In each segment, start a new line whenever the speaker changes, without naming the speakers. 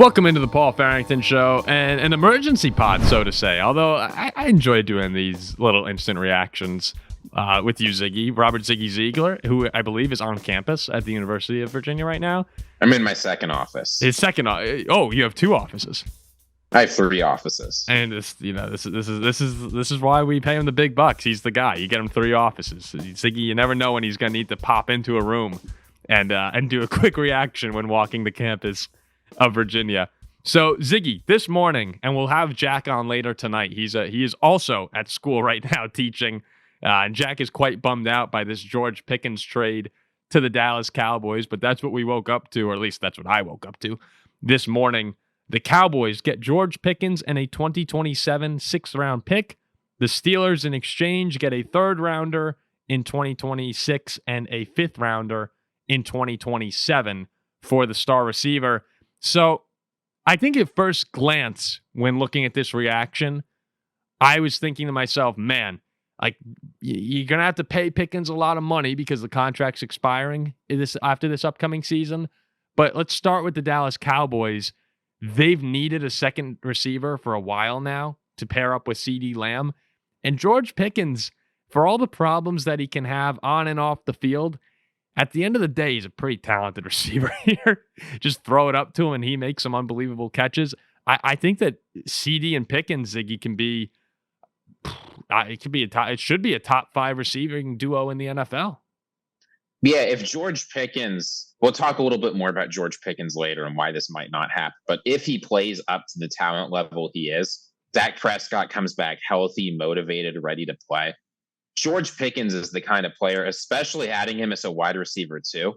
Welcome into the Paul Farrington Show, and an emergency pod, so to say. Although I enjoy doing these little instant reactions with you, Ziggy. Robert Ziggy Ziegler, who I believe is on campus at the University of Virginia right now.
I'm in my second office.
His second. Oh, you have two offices.
I have three offices.
And this is why we pay him the big bucks. He's the guy. You get him three offices. Ziggy, you never know when he's gonna need to pop into a room and do a quick reaction when walking the campus of Virginia. So Ziggy, this morning, and we'll have Jack on later tonight. He is also at school right now teaching, and Jack is quite bummed out by this George Pickens trade to the Dallas Cowboys. But that's what we woke up to, or at least that's what I woke up to this morning. The Cowboys get George Pickens and a 2027 sixth-round pick. The Steelers, in exchange, get a third-rounder in 2026 and a fifth-rounder in 2027 for the star receiver. So I think at first glance, when looking at this reaction, I was thinking to myself, man, like you're going to have to pay Pickens a lot of money because the contract's expiring after this upcoming season. But let's start with the Dallas Cowboys. They've needed a second receiver for a while now to pair up with CeeDee Lamb. And George Pickens, for all the problems that he can have on and off the field, at the end of the day, he's a pretty talented receiver here. Just throw it up to him and he makes some unbelievable catches. I think that CeeDee and Pickens, Ziggy, can be it should be a top 5 receiving duo in the NFL.
Yeah, if George Pickens, we'll talk a little bit more about George Pickens later and why this might not happen. But if he plays up to the talent level he is, Dak Prescott comes back healthy, motivated, ready to play. George Pickens is the kind of player, especially adding him as a wide receiver too,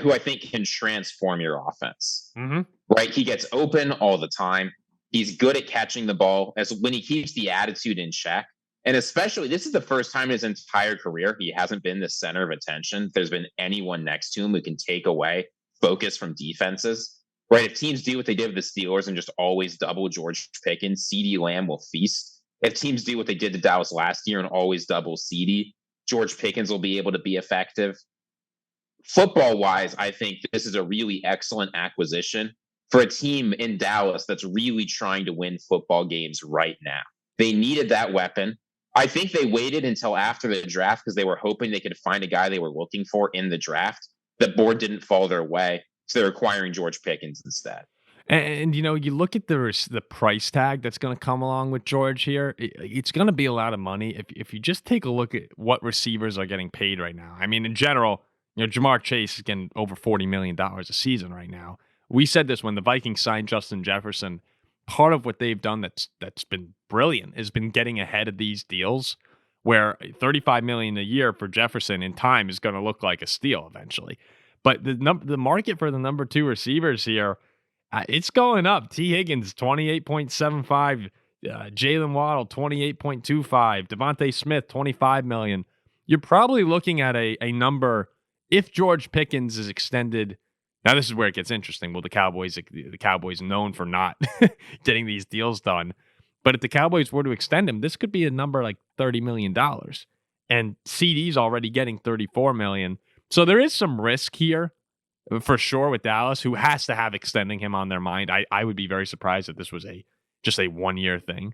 who I think can transform your offense.
Mm-hmm.
Right? He gets open all the time. He's good at catching the ball as when he keeps the attitude in check. And especially, this is the first time in his entire career he hasn't been the center of attention. There's been anyone next to him who can take away focus from defenses. Right? If teams do what they did with the Steelers and just always double George Pickens, CeeDee Lamb will feast. If teams do what they did to Dallas last year and always double CeeDee, George Pickens will be able to be effective. Football-wise, I think this is a really excellent acquisition for a team in Dallas that's really trying to win football games right now. They needed that weapon. I think they waited until after the draft because they were hoping they could find a guy they were looking for in the draft. The board didn't fall their way, so they're acquiring George Pickens instead.
And you look at the price tag that's going to come along with George here. It's going to be a lot of money. If you just take a look at what receivers are getting paid right now. I mean, in general, Jamar Chase is getting over $40 million a season right now. We said this when the Vikings signed Justin Jefferson. Part of what they've done that's been brilliant has been getting ahead of these deals where $35 million a year for Jefferson in time is going to look like a steal eventually. But the market for the number 2 receivers here, it's going up. T. Higgins, 28.75. Jalen Waddle, 28.25. Devontae Smith, $25 million. You're probably looking at a number, if George Pickens is extended. Now, this is where it gets interesting. Well, the Cowboys known for not getting these deals done. But if the Cowboys were to extend him, this could be a number like $30 million. And CeeDee's already getting $34 million. So there is some risk here. For sure with Dallas, who has to have extending him on their mind. I would be very surprised if this was just a 1-year thing.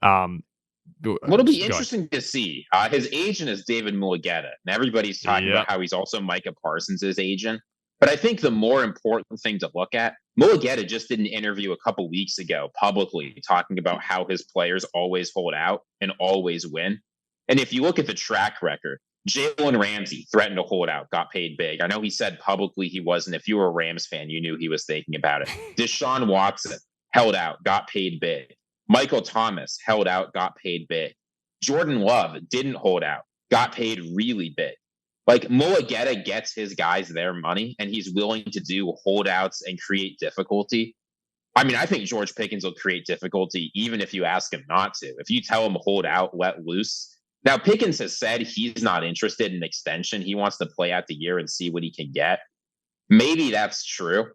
What'll be interesting to see, his agent is David Mulligetta, and everybody's talking about how he's also Micah Parsons' agent. But I think the more important thing to look at, Mulligetta just did an interview a couple weeks ago publicly talking about how his players always hold out and always win. And if you look at the track record, Jalen Ramsey threatened to hold out, got paid big. I know he said publicly he wasn't. If you were a Rams fan, you knew he was thinking about it. Deshaun Watson held out, got paid big. Michael Thomas held out, got paid big. Jordan Love didn't hold out, got paid really big. Like, Mulligetta gets his guys their money, and he's willing to do holdouts and create difficulty. I mean, I think George Pickens will create difficulty even if you ask him not to. If you tell him hold out, let loose. Now, Pickens has said he's not interested in extension. He wants to play out the year and see what he can get. Maybe that's true.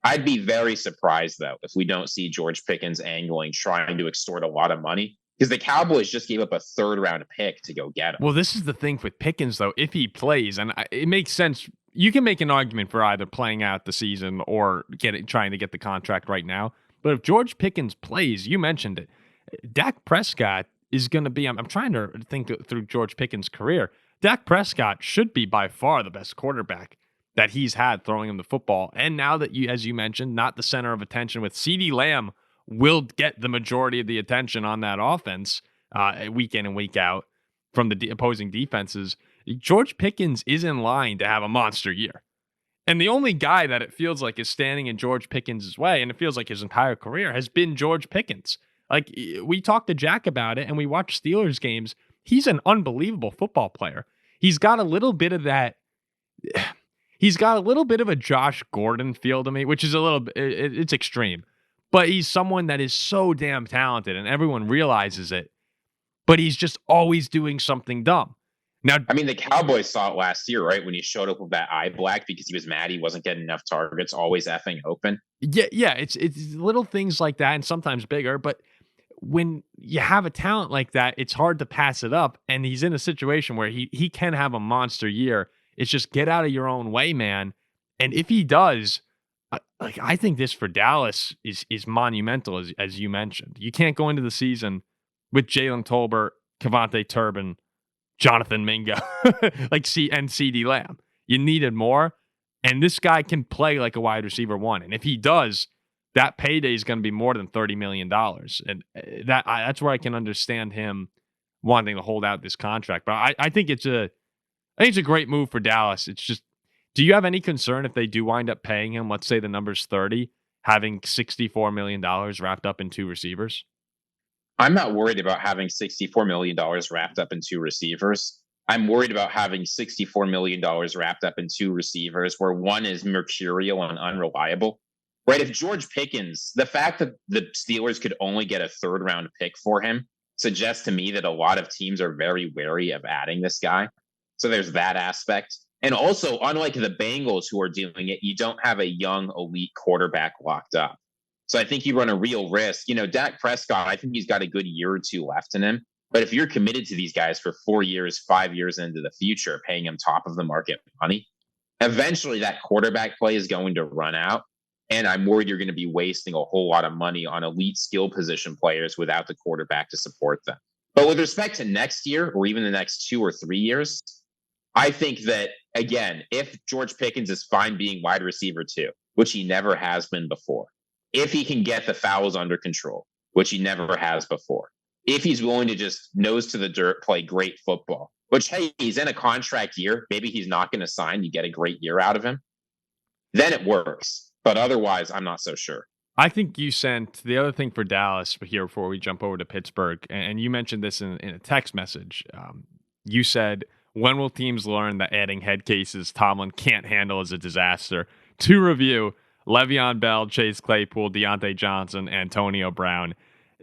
I'd be very surprised, though, if we don't see George Pickens angling, trying to extort a lot of money. Because the Cowboys just gave up a 3rd-round pick to go get him.
Well, this is the thing with Pickens, though. If he plays, and it makes sense you can make an argument for either playing out the season or trying to get the contract right now. But if George Pickens plays, you mentioned it, Dak Prescott is going to be. I'm trying to think through George Pickens' career. Dak Prescott should be by far the best quarterback that he's had throwing him the football. And now that as you mentioned, not the center of attention with CeeDee Lamb will get the majority of the attention on that offense week in and week out from the opposing defenses. George Pickens is in line to have a monster year. And the only guy that it feels like is standing in George Pickens' way, and it feels like his entire career, has been George Pickens. Like, we talked to Jack about it, and we watched Steelers games. He's an unbelievable football player. He's got a little bit of that. He's got a little bit of a Josh Gordon feel to me, which is a little bit, it's extreme. But he's someone that is so damn talented, and everyone realizes it. But he's just always doing something dumb. Now,
I mean, the Cowboys saw it last year, right? When he showed up with that eye black because he was mad he wasn't getting enough targets, always effing open.
Yeah, it's little things like that, and sometimes bigger. But when you have a talent like that, it's hard to pass it up. And he's in a situation where he can have a monster year. It's just get out of your own way, man. And if he does, I think this for Dallas is monumental, as you mentioned. You can't go into the season with Jalen Tolbert, Kevontae Turbin, Jonathan Mingo, and CeeDee Lamb. You needed more, and this guy can play like a wide receiver one. And if he does, that payday is going to be more than $30 million. And that's where I can understand him wanting to hold out this contract. But I think it's a great move for Dallas. It's just, do you have any concern if they do wind up paying him, let's say the number's 30, having $64 million wrapped up in 2 receivers?
I'm not worried about having $64 million wrapped up in 2 receivers. I'm worried about having $64 million wrapped up in 2 receivers where one is mercurial and unreliable. Right? If George Pickens, the fact that the Steelers could only get a 3rd round pick for him suggests to me that a lot of teams are very wary of adding this guy. So there's that aspect. And also, unlike the Bengals who are doing it, you don't have a young elite quarterback locked up. So I think you run a real risk. Dak Prescott, I think he's got a good year or 2 left in him. But if you're committed to these guys for 4 years, 5 years into the future, paying them top of the market money, eventually that quarterback play is going to run out. And I'm worried you're going to be wasting a whole lot of money on elite skill position players without the quarterback to support them. But with respect to next year or even the next 2 or 3 years, I think that, again, if George Pickens is fine being wide receiver 2, which he never has been before, if he can get the fouls under control, which he never has before, if he's willing to just nose to the dirt, play great football, which, hey, he's in a contract year, maybe he's not going to sign, you get a great year out of him, then it works. But otherwise, I'm not so sure.
I think you sent the other thing for Dallas here before we jump over to Pittsburgh, and you mentioned this in a text message. You said, when will teams learn that adding head cases Tomlin can't handle is a disaster? To review, Le'Veon Bell, Chase Claypool, Deontay Johnson, Antonio Brown.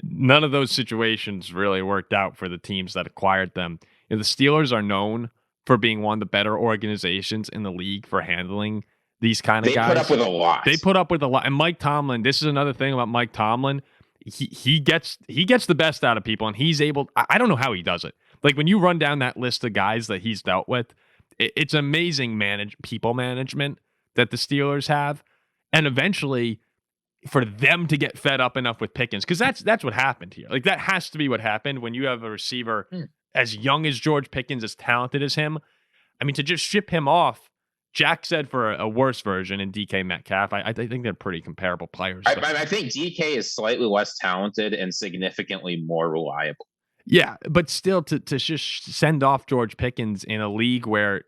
None of those situations really worked out for the teams that acquired them. The Steelers are known for being one of the better organizations in the league for handling these kind of guys.
They put up with a lot.
They put up with a lot. And Mike Tomlin, this is another thing about Mike Tomlin. He gets the best out of people, and he's able. I don't know how he does it. Like, when you run down that list of guys that he's dealt with, it's amazing people management that the Steelers have. And eventually, for them to get fed up enough with Pickens, because that's what happened here. Like, that has to be what happened when you have a receiver as young as George Pickens, as talented as him. I mean, to just ship him off, Jack said for a worse version in DK Metcalf. I think they're pretty comparable players.
I think DK is slightly less talented and significantly more reliable.
Yeah, but still, to just send off George Pickens in a league where,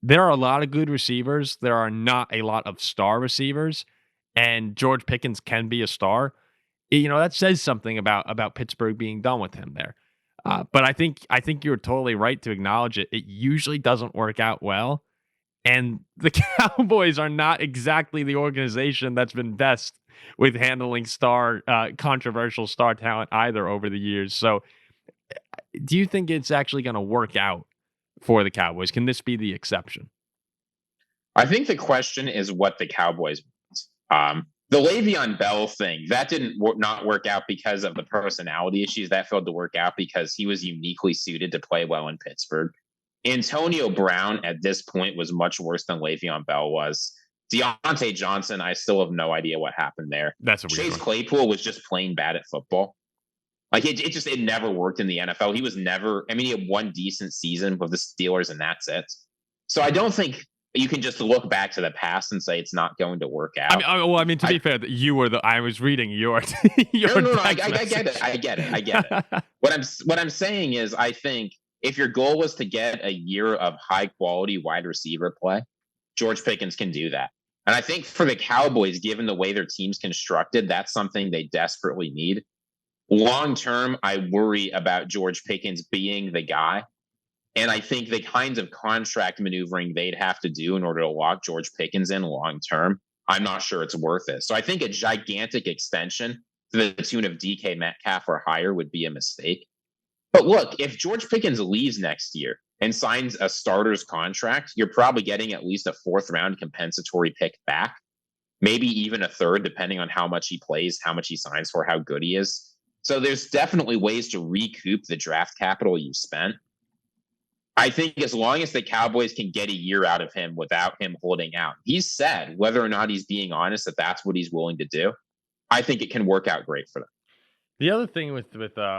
there are a lot of good receivers. There are not a lot of star receivers, and George Pickens can be a star. That says something about Pittsburgh being done with him there. But I think you're totally right to acknowledge it. It usually doesn't work out well, and the Cowboys are not exactly the organization that's been best with handling controversial star talent either over the years. So, do you think it's actually going to work out for the Cowboys? Can this be the exception?
I think the question is what the Cowboys want. The Le'Veon Bell thing, that didn't not work out because of the personality issues. That failed to work out because he was uniquely suited to play well in Pittsburgh. Antonio Brown at this point was much worse than Le'Veon Bell was. Deontay Johnson, I still have no idea what happened there.
That's a weird
Chase
one.
Claypool was just plain bad at football. Like it never worked in the NFL. He was never. I mean, he had one decent season with the Steelers, and that's it. So I don't think you can just look back to the past and say it's not going to work out.
I mean, to be fair, I was reading your.
No, I get it. I get it. What I'm saying is, I think if your goal was to get a year of high quality wide receiver play, George Pickens can do that. And I think for the Cowboys, given the way their team's constructed, that's something they desperately need. Long term, I worry about George Pickens being the guy. And I think the kinds of contract maneuvering they'd have to do in order to lock George Pickens in long term, I'm not sure it's worth it. So I think a gigantic extension to the tune of DK Metcalf or higher would be a mistake. But look, if George Pickens leaves next year and signs a starter's contract, you're probably getting at least a 4th round compensatory pick back, maybe even a 3rd, depending on how much he plays, how much he signs for, how good he is. So there's definitely ways to recoup the draft capital you spent. I think as long as the Cowboys can get a year out of him without him holding out, he's said whether or not he's being honest that that's what he's willing to do. I think it can work out great for them.
The other thing with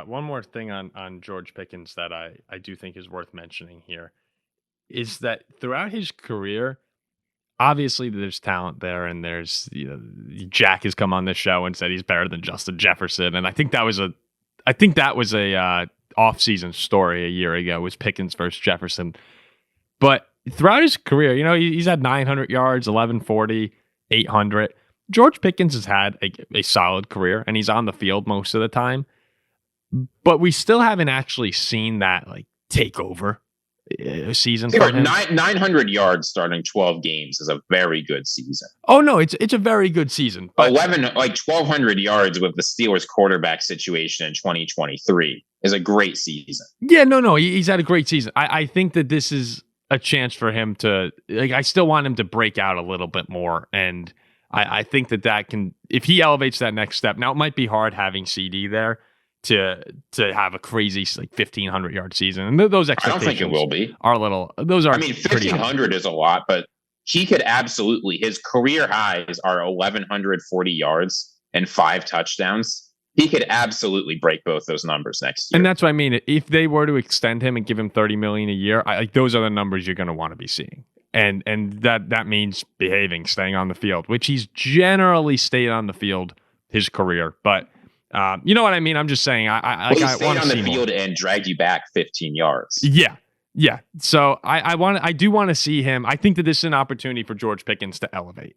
one more thing on George Pickens that I do think is worth mentioning here is that throughout his career, obviously there's talent there, and there's Jack has come on this show and said he's better than Justin Jefferson, and I think that was a off-season story a year ago, was Pickens versus Jefferson. But throughout his career, he's had 900 yards, 1140, 800. George Pickens has had a solid career, and he's on the field most of the time. But we still haven't actually seen that take over a season.
900 yards starting 12 games is a very good season.
Oh no, it's a very good season. But
1,200 yards with the Steelers quarterback situation in 2023 is a great season.
Yeah, no, he's had a great season. I think that this is a chance for him to I still want him to break out a little bit more, and I think that can, if he elevates that next step. Now it might be hard having CD there to have a crazy 1,500 yard season, and those expectations.
I don't think it will be.
Are a little. Those are. I
mean, 1,500 is a lot, but he could absolutely. His career highs are 1,140 yards and 5 touchdowns. He could absolutely break both those numbers next year.
And that's what I mean. If they were to extend him and give him $30 million a year, those are the numbers you're going to want to be seeing. And that means behaving, staying on the field, which he's generally stayed on the field his career. But you know what I mean? I'm just saying. I
stayed on the field and dragged you back 15 yards.
Yeah. So I do want to see him. I think that this is an opportunity for George Pickens to elevate,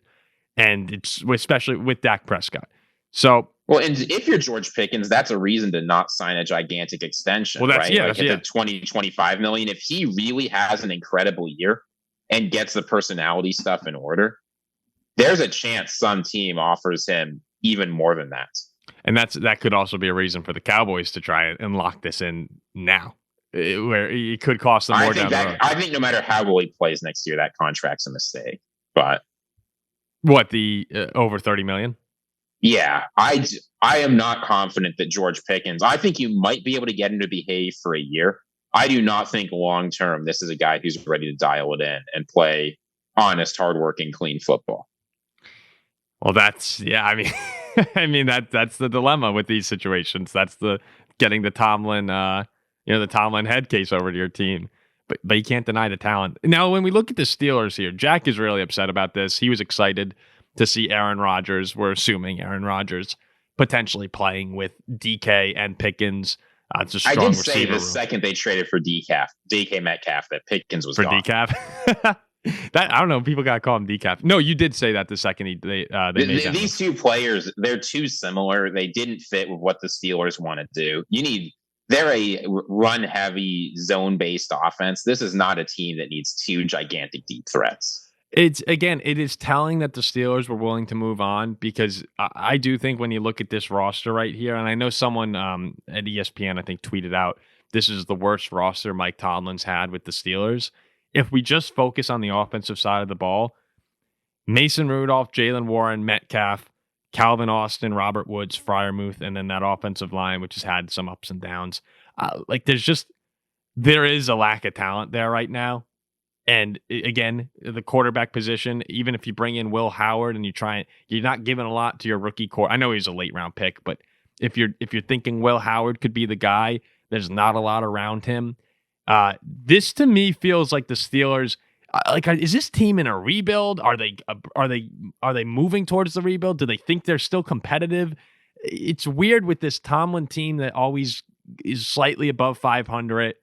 and it's especially with Dak Prescott. So.
Well, and if you're George Pickens, that's a reason to not sign a gigantic extension, right? At the 20-25 million. If he really has an incredible year and gets the personality stuff in order, there's a chance some team offers him even more than that.
And that could also be a reason for the Cowboys to try and lock this in now, where it could cost them more down the road.
I think no matter how well he plays next year, that contract's a mistake. But
what, the over $30 million?
Yeah, I am not confident that George Pickens. I think you might be able to get him to behave for a year. I do not think long term this is a guy who's ready to dial it in and play honest, hardworking, clean football.
Well, that's that's the dilemma with these situations. That's the getting the Tomlin, the Tomlin head case over to your team. But you can't deny the talent. Now, when we look at the Steelers here, Jack is really upset about this. He was excited to see Aaron Rodgers. We're assuming Aaron Rodgers potentially playing with DK and Pickens. It's a strong receiver. I did say the
second they traded for DK Metcalf that Pickens was
for
gone.
DK. That I don't know. People got to call him decaf. No, you did say that the second they made that.
These two players, they're too similar. They didn't fit with what the Steelers want to do. They're a run-heavy, zone-based offense. This is not a team that needs two gigantic deep threats.
It is telling that the Steelers were willing to move on, because I do think when you look at this roster right here, and I know someone at ESPN, I think, tweeted out, this is the worst roster Mike Tomlin's had with the Steelers. If we just focus on the offensive side of the ball, Mason Rudolph, Jalen Warren, Metcalf, Calvin Austin, Robert Woods, Freiermuth, and then that offensive line, which has had some ups and downs. There's just there is a lack of talent there right now. And again, the quarterback position, even if you bring in Will Howard and you're not giving a lot to your rookie core. I know he's a late round pick, but if you're thinking Will Howard could be the guy, there's not a lot around him. This to me feels like the Steelers. Is this team in a rebuild? Are they moving towards the rebuild? Do they think they're still competitive? It's weird with this Tomlin team that always is slightly above 500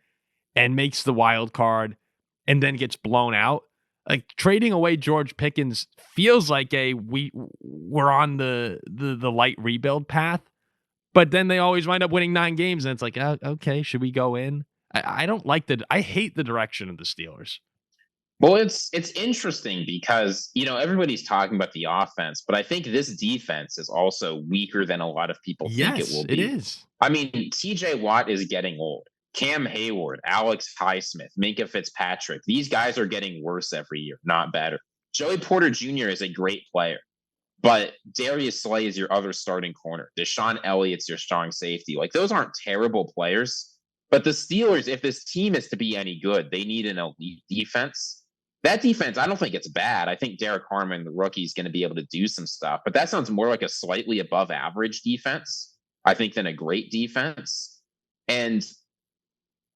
and makes the wild card and then gets blown out. Like trading away George Pickens feels like we're on the light rebuild path, but then they always wind up winning 9 games, and it's like, okay, should we go in? I don't like I hate the direction of the Steelers.
Well, it's interesting because, everybody's talking about the offense, but I think this defense is also weaker than a lot of people think it will be.
It is.
I mean, TJ Watt is getting old. Cam Hayward, Alex Highsmith, Minkah Fitzpatrick. These guys are getting worse every year, not better. Joey Porter Jr. is a great player, but Darius Slay is your other starting corner. Deshaun Elliott's your strong safety. Like, those aren't terrible players, but the Steelers, if this team is to be any good, they need an elite defense. That defense, I don't think it's bad. I think Derek Harmon, the rookie, is going to be able to do some stuff, but that sounds more like a slightly above average defense, I think, than a great defense. And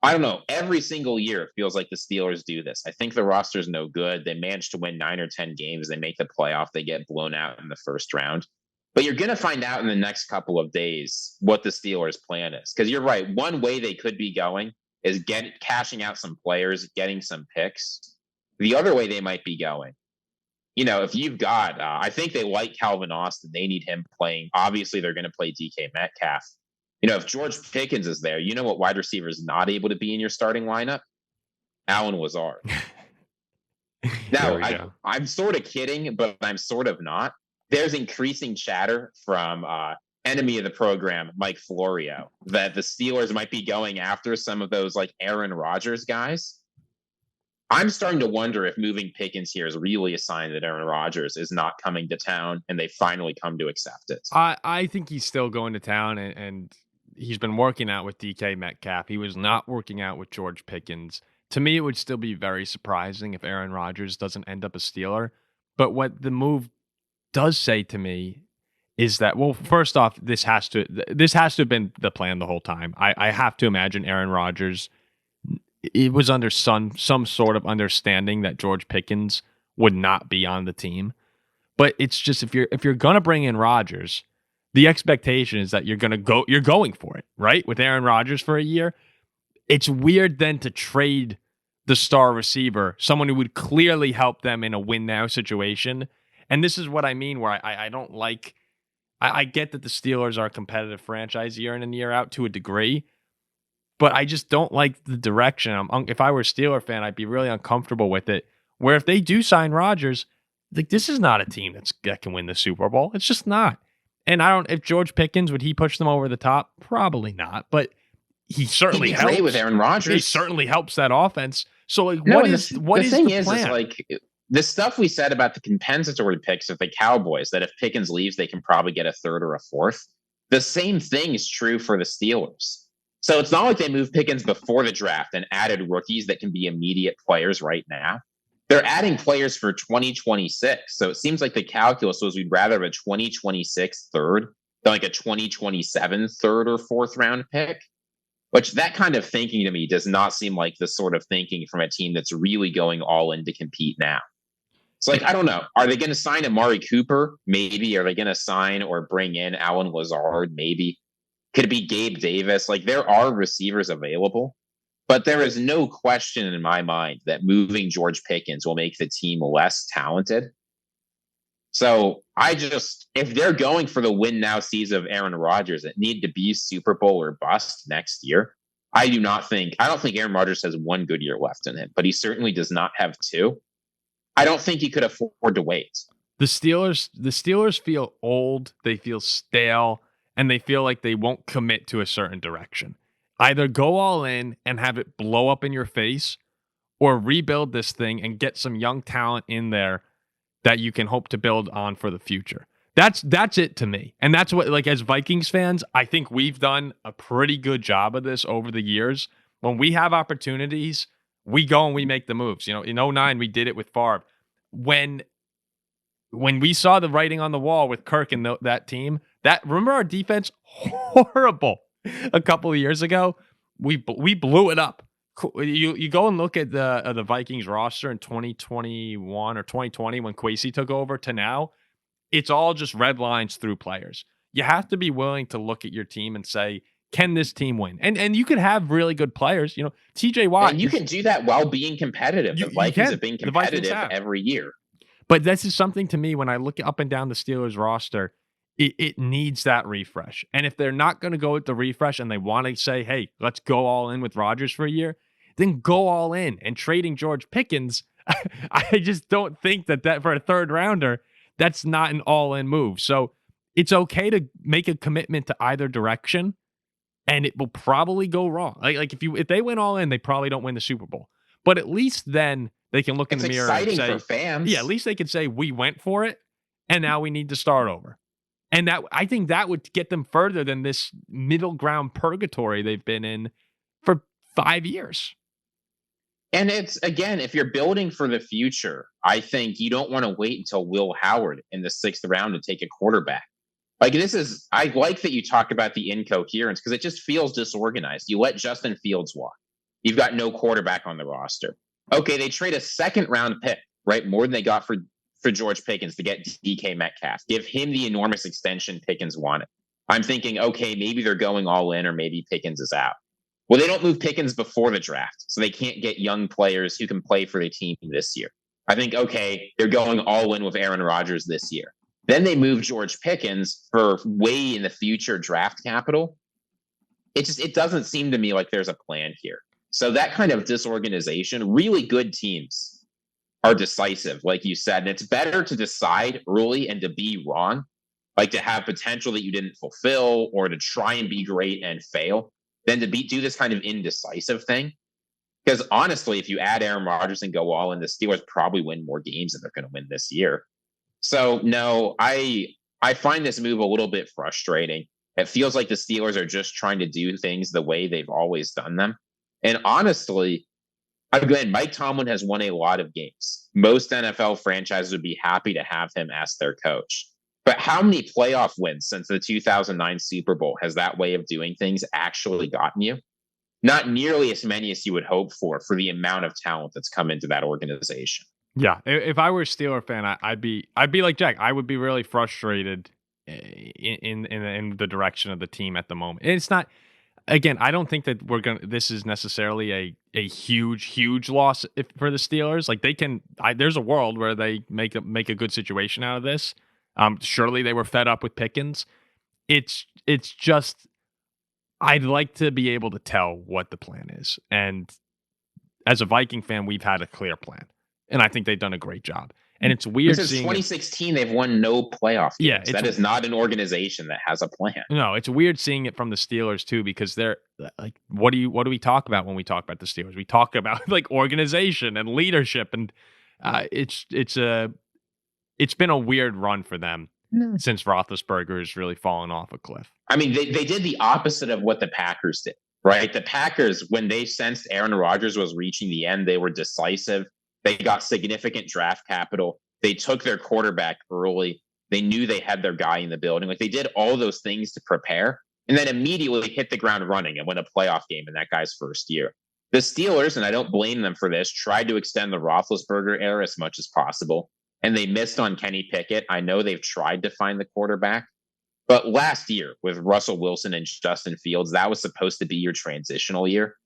I don't know. Every single year, it feels like the Steelers do this. I think the roster's no good. They manage to win 9 or 10 games. They make the playoff. They get blown out in the first round. But you're going to find out in the next couple of days what the Steelers' plan is. Because you're right. One way they could be going is cashing out some players, getting some picks. The other way they might be going, if you've got, I think they like Calvin Austin. They need him playing. Obviously, they're going to play DK Metcalf. If George Pickens is there, what wide receiver is not able to be in your starting lineup? Allen Lazard. Now, I'm sort of kidding, but I'm sort of not. There's increasing chatter from enemy of the program, Mike Florio, that the Steelers might be going after some of those like Aaron Rodgers guys. I'm starting to wonder if moving Pickens here is really a sign that Aaron Rodgers is not coming to town and they finally come to accept it.
I think he's still going to town, and he's been working out with DK Metcalf. He was not working out with George Pickens. To me, it would still be very surprising if Aaron Rodgers doesn't end up a Steeler. But what the move does say to me is that, well, first off, this has to have been the plan the whole time. I have to imagine Aaron Rodgers, it was under some sort of understanding that George Pickens would not be on the team. But it's just if you're gonna bring in Rodgers, the expectation is that you're going for it, right? With Aaron Rodgers for a year. It's weird then to trade the star receiver, someone who would clearly help them in a win now situation. And this is what I mean, where I don't like. I get that the Steelers are a competitive franchise year in and year out to a degree, but I just don't like the direction. If I were a Steeler fan, I'd be really uncomfortable with it. Where if they do sign Rodgers, like, this is not a team that can win the Super Bowl. It's just not. And if George Pickens, would he push them over the top? Probably not. But he certainly helps
with Aaron Rodgers.
He certainly helps that offense. So, like, what is the plan?
Is like the stuff we said about the compensatory picks of the Cowboys, that if Pickens leaves, they can probably get a third or a fourth. The same thing is true for the Steelers. So it's not like they moved Pickens before the draft and added rookies that can be immediate players right now. They're adding players for 2026. So it seems like the calculus was we'd rather have a 2026 third than like a 2027 third or fourth round pick, which that kind of thinking to me does not seem like the sort of thinking from a team that's really going all in to compete now. It's like, I don't know. Are they going to sign Amari Cooper? Maybe. Are they going to sign or bring in Allen Lazard? Maybe. Could it be Gabe Davis? Like, there are receivers available. But there is no question in my mind that moving George Pickens will make the team less talented. So if they're going for the win now season of Aaron Rodgers, it need to be Super Bowl or bust next year. I don't think Aaron Rodgers has one good year left in him, but he certainly does not have two. I don't think he could afford to wait.
The Steelers feel old, they feel stale, and they feel like they won't commit to a certain direction. Either go all in and have it blow up in your face, or rebuild this thing and get some young talent in there that you can hope to build on for the future. That's it to me. And that's what, like, as Vikings fans, I think we've done a pretty good job of this over the years, When we have opportunities, we go and we make the moves. You know, in 2009, we did it with Favre. When we saw the writing on the wall with Kirk and that team, remember our defense horrible a couple of years ago. We blew it up. You go and look at the Vikings roster in 2021 or 2020 when Kwesi took over to now. It's all just red lines through players. You have to be willing to look at your team and say, can this team win? And you could have really good players. You know, TJ Watt.
And you can do that while being competitive. The Vikings have been competitive every year.
But this is something to me when I look up and down the Steelers roster, it needs that refresh. And if they're not going to go with the refresh and they want to say, hey, let's go all in with Rodgers for a year, then go all in. And trading George Pickens, I just don't think that for a third rounder, that's not an all-in move. So it's okay to make a commitment to either direction, and it will probably go wrong. Like if they went all in, they probably don't win the Super Bowl. But at least then they can look in the mirror and say,
for fans.
Yeah, at least they can say we went for it, and now we need to start over. And I think that would get them further than this middle ground purgatory they've been in for 5 years.
And it's, again, if you're building for the future, I think you don't want to wait until Will Howard in the 6th round to take a quarterback. Like I like that you talk about the incoherence because it just feels disorganized. You let Justin Fields walk. You've got no quarterback on the roster. Okay, they trade a 2nd round pick, right? More than they got for George Pickens to get DK Metcalf. Give him the enormous extension Pickens wanted. I'm thinking, okay, maybe they're going all in or maybe Pickens is out. Well, they don't move Pickens before the draft, so they can't get young players who can play for the team this year. I think, okay, they're going all in with Aaron Rodgers this year. Then they move George Pickens for way in the future draft capital. It doesn't seem to me like there's a plan here. So that kind of disorganization, really good teams are decisive, like you said. And it's better to decide early and to be wrong, like to have potential that you didn't fulfill or to try and be great and fail, than to do this kind of indecisive thing. Because honestly, if you add Aaron Rodgers and go all in, the Steelers probably win more games than they're going to win this year. So no, I find this move a little bit frustrating. It feels like the Steelers are just trying to do things the way they've always done them. And honestly, again, Mike Tomlin has won a lot of games. Most NFL franchises would be happy to have him as their coach. But how many playoff wins since the 2009 Super Bowl has that way of doing things actually gotten you? Not nearly as many as you would hope for the amount of talent that's come into that organization.
Yeah, if I were a Steeler fan, I'd be like Jack. I would be really frustrated in the direction of the team at the moment. It's not. Again, I don't think that this is necessarily a huge loss for the Steelers. Like they can. There's a world where they make a good situation out of this. Surely they were fed up with Pickens. It's just I'd like to be able to tell what the plan is. And as a Viking fan, we've had a clear plan. And I think they've done a great job. And it's weird.
Since 2016, they've won no playoff games. Yeah, that is not an organization that has a plan.
No, it's weird seeing it from the Steelers too, because they're like, what do we talk about when we talk about the Steelers? We talk about like organization and leadership, and it's been a weird run for them since Roethlisberger has really fallen off a cliff.
I mean, they did the opposite of what the Packers did, right? The Packers, when they sensed Aaron Rodgers was reaching the end, they were decisive. They got significant draft capital. They took their quarterback early. They knew they had their guy in the building. Like they did all those things to prepare and then immediately hit the ground running and win a playoff game in that guy's first year. The Steelers, and I don't blame them for this, tried to extend the Roethlisberger era as much as possible, and they missed on Kenny Pickett. I know they've tried to find the quarterback, but last year with Russell Wilson and Justin Fields, that was supposed to be your transitional year.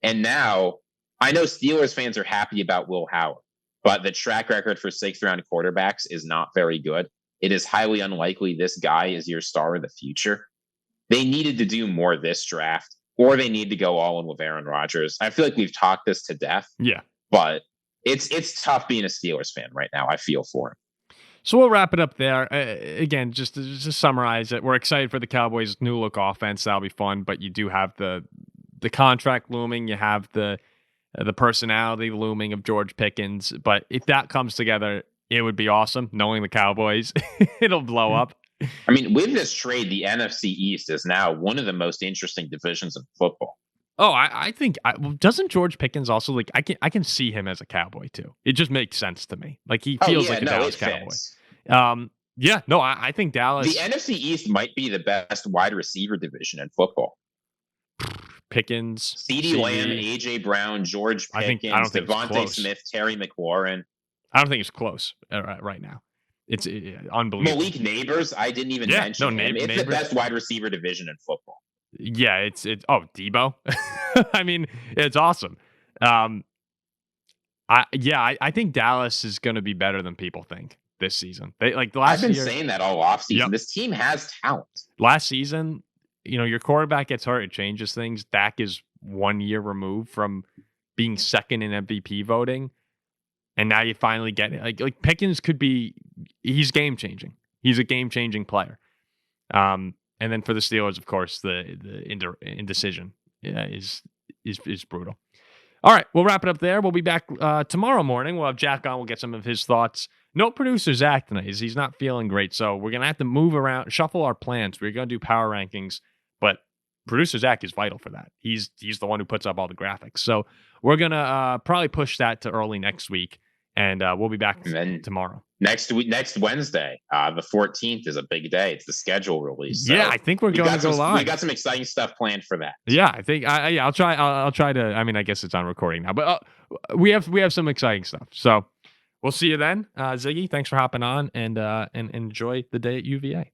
And now I know Steelers fans are happy about Will Howard, but the track record for 6th round quarterbacks is not very good. It is highly unlikely this guy is your star of the future. They needed to do more this draft, or they need to go all in with Aaron Rodgers. I feel like we've talked this to death.
Yeah.
But it's tough being a Steelers fan right now. I feel for him.
So we'll wrap it up there. Again, just to summarize it, we're excited for the Cowboys' new look offense. That'll be fun, but you do have the contract looming. You have the personality looming of George Pickens. But if that comes together, it would be awesome. Knowing the Cowboys, it'll blow up.
I mean, with this trade, the NFC East is now one of the most interesting divisions of football.
Oh, I think doesn't George Pickens also like I can see him as a Cowboy too. It just makes sense to me. Like he feels like a Dallas Cowboy. Yeah, no, I think Dallas.
The NFC East might be the best wide receiver division in football.
Pickens,
CeeDee Lamb, AJ Brown, George Pickens, Devontae Smith, Terry McLaurin.
I don't think it's close right now. It's unbelievable.
Malik Neighbors, I didn't even mention him. It's the best wide receiver division in football.
Yeah, it's Debo. I mean, it's awesome. I think Dallas is going to be better than people think this season. They like last year.
I've been saying that all offseason. Yep. This team has talent.
Last season, your quarterback gets hurt, it changes things. Dak is 1 year removed from being second in MVP voting. And now you finally get it. Like Pickens could be, he's game changing. He's a game changing player. And then for the Steelers, of course, the indecision is brutal. All right, we'll wrap it up there. We'll be back tomorrow morning. We'll have Jack on. We'll get some of his thoughts. No producer Zach tonight. He's not feeling great, so we're gonna have to move around, shuffle our plans. We're gonna do power rankings, but producer Zach is vital for that. He's the one who puts up all the graphics. So we're gonna probably push that to early next week. And we'll be back tomorrow.
Next Wednesday, the 14th is a big day. It's the schedule release. So
yeah, I think we're going to go live.
We got some exciting stuff planned for that.
Yeah, I think I'll try. I'll try to. I mean, I guess it's on recording now, but we have some exciting stuff. So we'll see you then, Ziggy. Thanks for hopping on and enjoy the day at UVA.